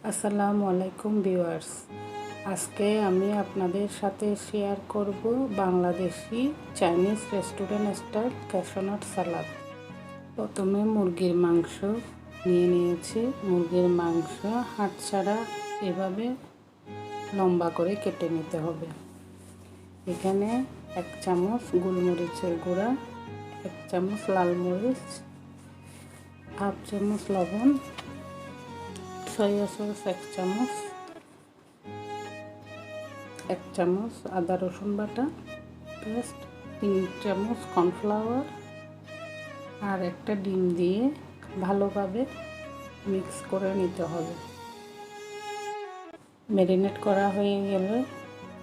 আসসালামু আলাইকুম ভিউয়ার্স। আজকে আমি আপনাদের সাথে শেয়ার করব Bangladeshi Chinese restaurant style cashew nut salad. প্রথমে মুরগির মাংস নিয়েছি। মুরগির মাংস হাড় ছাড়া এভাবে লম্বা করে কেটে নিতে হবে। এখানে 1 চামচ গোলমরিচের গুঁড়া, 1 চামচ লাল মরিচ, 1/2 চামচ লবণ, সয়া সস 1 চামচ, 1 চামচ আদা রসুন বাটা পেস্ট, 3 চামচ কর্নফ্লাওয়ার আর একটা ডিম দিয়ে ভালোভাবে মিক্স করে নিতে হবে। ম্যারিনেট করা হয়ে গেলে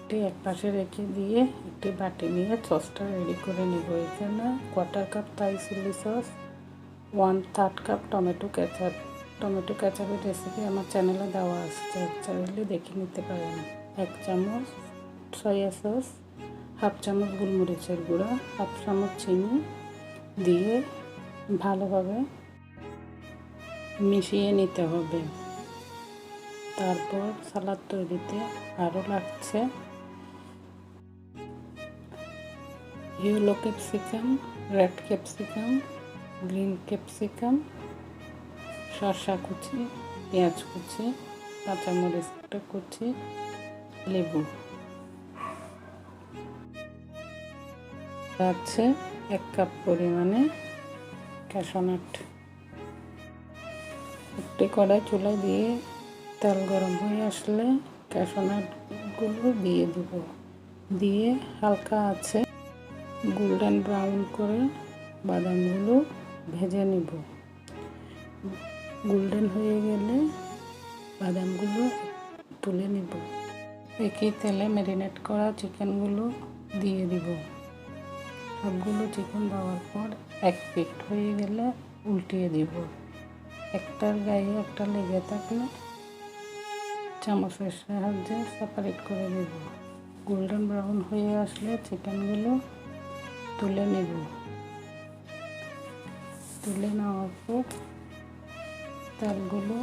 এটি এক পাশে রেখে দিয়ে একটি বাটি নিয়ে সসটা রেডি করে নেব। এখানে 1/4 cup Thai chili sauce, 1/3 cup tomato ketchup. Tomato কেচাপের রেসিপি আমার চ্যানেলে দেওয়া আছে, চাইলে দেখে নিতে পারেন। 1 চামচ সয়া সস, 1/2 চামচ গোলমরিচের গুঁড়া, 1/2 চামচ চিনি দিয়ে ভালোভাবে মিশিয়ে নিতে হবে। তারপর সালাদ তৈরিতে আরও লাগছে yellow capsicum, red capsicum, green capsicum, শসা কুচি, পেঁয়াজ কুচি, কাঁচামরিচ কুচি, লেবু আছে 1 কাপ পরিমাণে ক্যাশনাট। একটি কড়াই চুলায় দিয়ে তেল গরম হয়ে আসলে ক্যাশনাটগুলো দিয়ে দেব। দিয়ে হালকা আছে গোল্ডেন ব্রাউন করে বাদামগুলো ভেজে নেব। গোল্ডেন হয়ে গেলে বাদামগুলো তুলে নেব। একই তেলে ম্যারিনেট করা চিকেনগুলো দিয়ে দিব। সবগুলো চিকেন দেওয়ার পর 1 পিঠ হয়ে গেলে উল্টিয়ে দিব। একটার গায়ে একটা লেগে থাকলে চামচের সাহায্যে সেপারেট করে দেব। গোল্ডেন ব্রাউন হয়ে আসলে চিকেনগুলো তুলে নেব। তুলে নেওয়ার পর তেলগুলো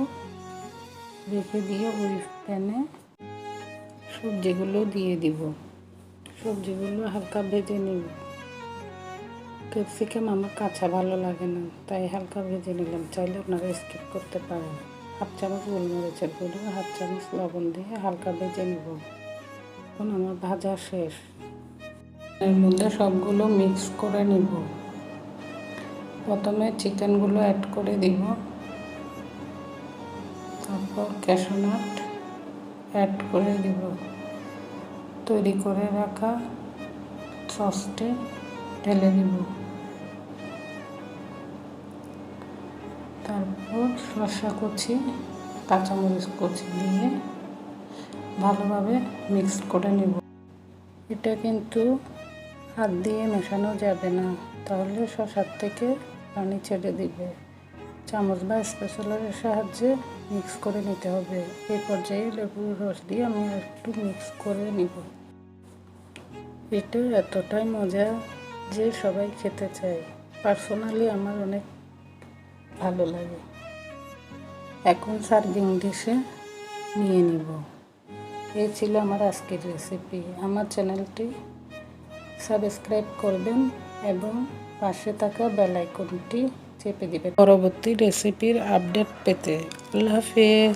রেখে দিয়ে ওই প্যানে সবজিগুলো দিয়ে দিব। সবজিগুলো হালকা ভেজে নেব। ক্যাপসিকাম আমার কাঁচা ভালো লাগে না, তাই হালকা ভেজে নিলাম। চাইলে আপনারা স্কিপ করতে পারেন। 1/2 চামচ গোলমরিচের গুঁড়ো, 1/2 চামচ লবণ দিয়ে হালকা ভেজে নেব। এখন আমার ভাজা শেষ। এর মধ্যে সবগুলো মিক্স করে নিব। প্রথমে চিকেনগুলো অ্যাড করে দিব, তারপর ক্যাশনাট অ্যাড করে দিব। তৈরি করে রাখা সসটি ঢেলে দিব। তারপর শসা কুচি, কাঁচামরিচ কুচি দিয়ে ভালোভাবে মিক্স করে নেব। এটা কিন্তু হাত দিয়ে মেশানো যাবে না, তাহলে শসার থেকে পানি ছেড়ে দিবে। চামচ বা স্প্যাচুলারের সাহায্যে মিক্স করে নিতে হবে। এই পর্যায়ে লেবুর রস দিয়ে আমি একটু মিক্স করে নিব। এটা এতটাই মজা যে সবাই খেতে চায়। পার্সোনালি আমার অনেক ভালো লাগে। এখন সার্ভিং ডিশে নিয়ে নিব। এই ছিল আমার আজকের রেসিপি। আমার চ্যানেলটি সাবস্ক্রাইব করবেন এবং পাশে থাকা বেল আইকনটি চেপে দিবেন পরবর্তী রেসিপির আপডেট পেতে। আল্লাহ হাফেজ।